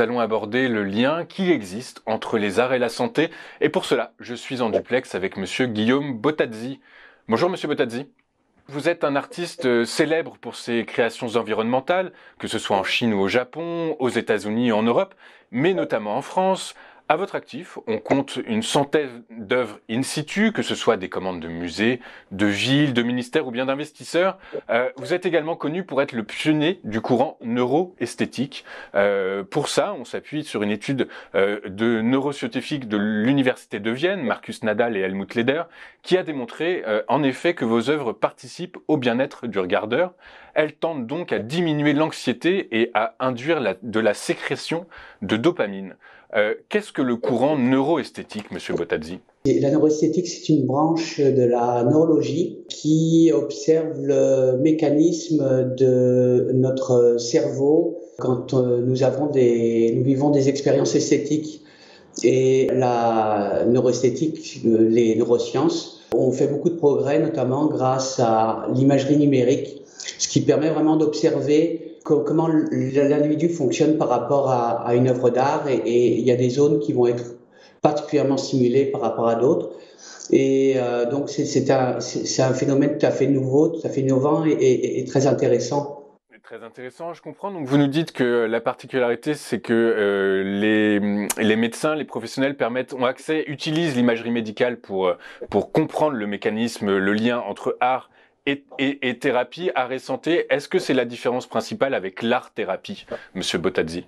allons aborder le lien qui existe entre les arts et la santé. Et pour cela, je suis en duplex avec monsieur Guillaume Bottazzi. Bonjour monsieur Bottazzi. Vous êtes un artiste célèbre pour ses créations environnementales, que ce soit en Chine ou au Japon, aux États-Unis ou en Europe, mais notamment en France. À votre actif, on compte une centaine d'œuvres in situ, que ce soit des commandes de musées, de villes, de ministères ou bien d'investisseurs. Vous êtes également connu pour être le pionnier du courant neuroesthétique. Pour ça, on s'appuie sur une étude de neuroscientifiques de l'Université de Vienne, Marcus Nadal et Helmut Leder, qui a démontré en effet que vos œuvres participent au bien-être du regardeur. Elles tendent donc à diminuer l'anxiété et à induire de la sécrétion de dopamine. Qu'est-ce que le courant neuroesthétique, monsieur Bottazzi? La neuroesthétique, c'est une branche de la neurologie qui observe le mécanisme de notre cerveau quand nous vivons des expériences esthétiques. Et la neuroesthétique, les neurosciences, ont fait beaucoup de progrès, notamment grâce à l'imagerie numérique, ce qui permet vraiment d'observer comment l'individu fonctionne par rapport à une œuvre d'art, et il y a des zones qui vont être particulièrement stimulées par rapport à d'autres. Et donc c'est un phénomène tout à fait nouveau, tout à fait innovant et très intéressant. Très intéressant, je comprends. Donc vous nous dites que la particularité, c'est que les médecins, les professionnels utilisent l'imagerie médicale pour comprendre le mécanisme, le lien entre art et thérapie, art et santé. Est-ce que c'est la différence principale avec l'art-thérapie, monsieur Bottazzi?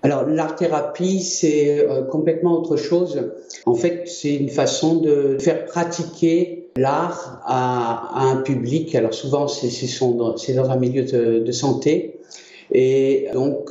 Alors, l'art-thérapie, c'est complètement autre chose. En fait, c'est une façon de faire pratiquer l'art à un public. Alors, souvent, c'est dans un milieu de santé. Et donc,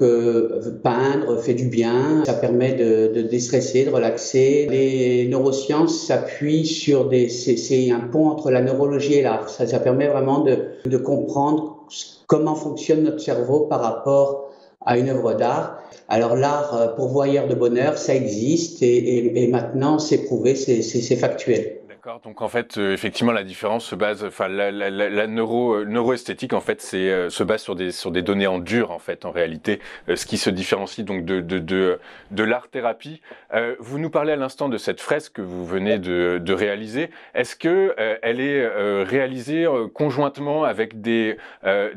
peindre fait du bien, ça permet de déstresser, de relaxer. Les neurosciences s'appuient sur c'est un pont entre la neurologie et l'art. Ça permet vraiment de comprendre comment fonctionne notre cerveau par rapport à une œuvre d'art. Alors l'art pourvoyeur de bonheur, ça existe et maintenant c'est prouvé, c'est factuel. D'accord, donc en fait, effectivement, la différence se base, enfin, la neuroesthétique, en fait, se base sur des données en dur, en fait, en réalité, ce qui se différencie donc de l'art-thérapie. Vous nous parlez à l'instant de cette fresque que vous venez de réaliser. Est-ce que elle est réalisée conjointement avec des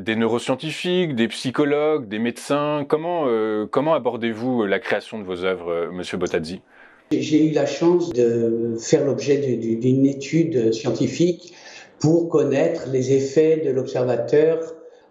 neuroscientifiques, des psychologues, des médecins? Comment abordez-vous la création de vos œuvres, monsieur Bottazzi? J'ai eu la chance de faire l'objet d'une étude scientifique pour connaître les effets de l'observateur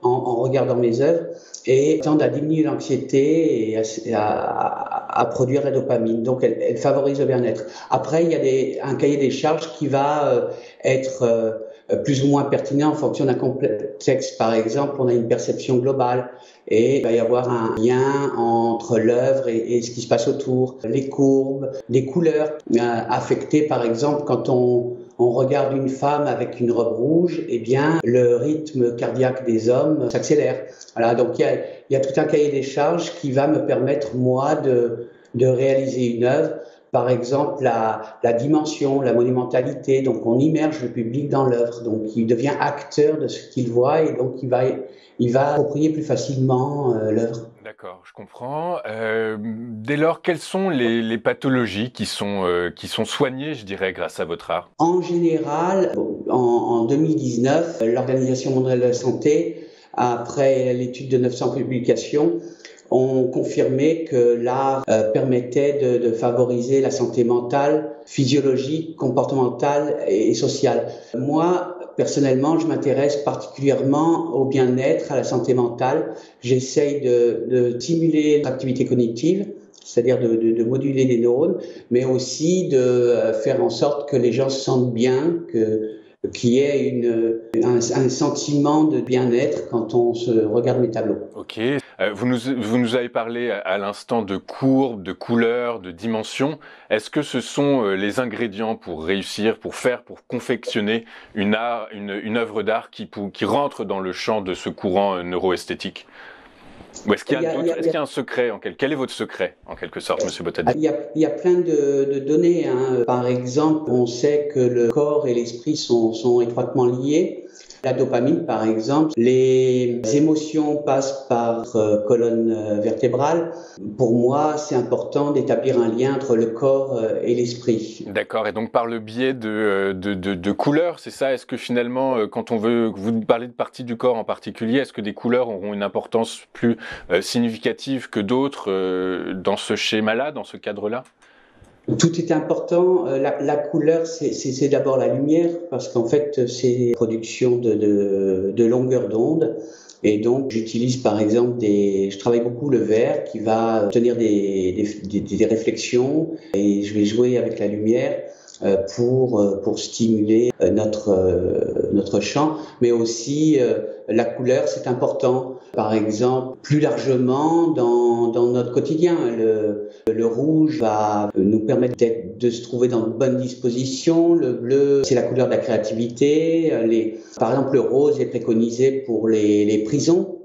en regardant mes œuvres et tendent à diminuer l'anxiété et à produire la dopamine. Donc, elle favorise le bien-être. Après, il y a un cahier des charges qui va être plus ou moins pertinent en fonction d'un contexte. Par exemple, on a une perception globale et il va y avoir un lien entre l'œuvre et ce qui se passe autour, les courbes, les couleurs affectées. Par exemple, quand on regarde une femme avec une robe rouge, eh bien, le rythme cardiaque des hommes s'accélère. Voilà, donc il y a tout un cahier des charges qui va me permettre, moi, de réaliser une œuvre. Par exemple, la dimension, la monumentalité. Donc, on immerge le public dans l'œuvre. Donc, il devient acteur de ce qu'il voit et donc il va approprier plus facilement l'œuvre. D'accord, je comprends. Dès lors, quelles sont les pathologies qui sont soignées, je dirais, grâce à votre art? En général, en 2019, l'Organisation mondiale de la santé, après l'étude de 900 publications, ont confirmé que l'art permettait de favoriser la santé mentale, physiologique, comportementale et sociale. Moi, personnellement, je m'intéresse particulièrement au bien-être, à la santé mentale. J'essaye de stimuler l'activité cognitive, c'est-à-dire de moduler les neurones, mais aussi de faire en sorte que les gens se sentent bien, qu'il y ait un sentiment de bien-être quand on se regarde mes tableaux. Ok. Vous nous avez parlé à l'instant de courbes, de couleurs, de dimensions. Est-ce que ce sont les ingrédients pour réussir, pour confectionner une œuvre d'art qui rentre dans le champ de ce courant neuroesthétique? Ou est-ce qu'il y a d'autres, est-ce qu'il y a un secret quel est votre secret, en quelque sorte, monsieur Bottazzi? Il y a plein de données. Par exemple, on sait que le corps et l'esprit sont étroitement liés. La dopamine, par exemple, les émotions passent par colonne vertébrale. Pour moi, c'est important d'établir un lien entre le corps et l'esprit. D'accord, et donc par le biais de couleurs, c'est ça? Est-ce que finalement, quand on veut, vous parlez de parties du corps en particulier, est-ce que des couleurs auront une importance plus significative que d'autres dans ce schéma-là, dans ce cadre-là? Tout est important. La couleur, c'est d'abord la lumière, parce qu'en fait, c'est production de longueur d'onde. Et donc, j'utilise par exemple je travaille beaucoup le vert qui va obtenir des réflexions, et je vais jouer avec la lumière pour stimuler notre champ, mais aussi la couleur, c'est important. Par exemple, plus largement dans notre quotidien, le rouge va nous permettre de se trouver dans de bonnes dispositions. Le bleu, c'est la couleur de la créativité. Par exemple, le rose est préconisé pour les prisons,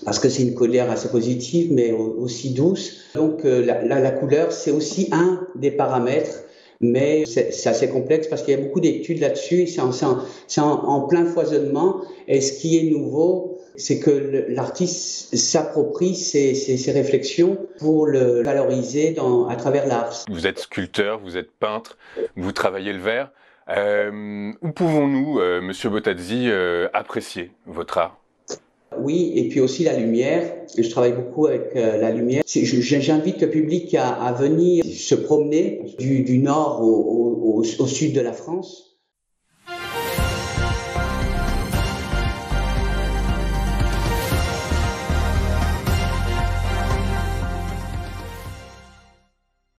parce que c'est une couleur assez positive, mais aussi douce. Donc la couleur, c'est aussi un des paramètres, mais c'est assez complexe parce qu'il y a beaucoup d'études là-dessus, et c'est en plein foisonnement. Et ce qui est nouveau, c'est que l'artiste s'approprie ces réflexions pour le valoriser à travers l'art. Vous êtes sculpteur, vous êtes peintre, vous travaillez le verre. Où pouvons-nous, Monsieur Bottazzi, apprécier votre art? Oui, et puis aussi la lumière. Je travaille beaucoup avec la lumière. J'invite le public à venir se promener du nord au sud de la France.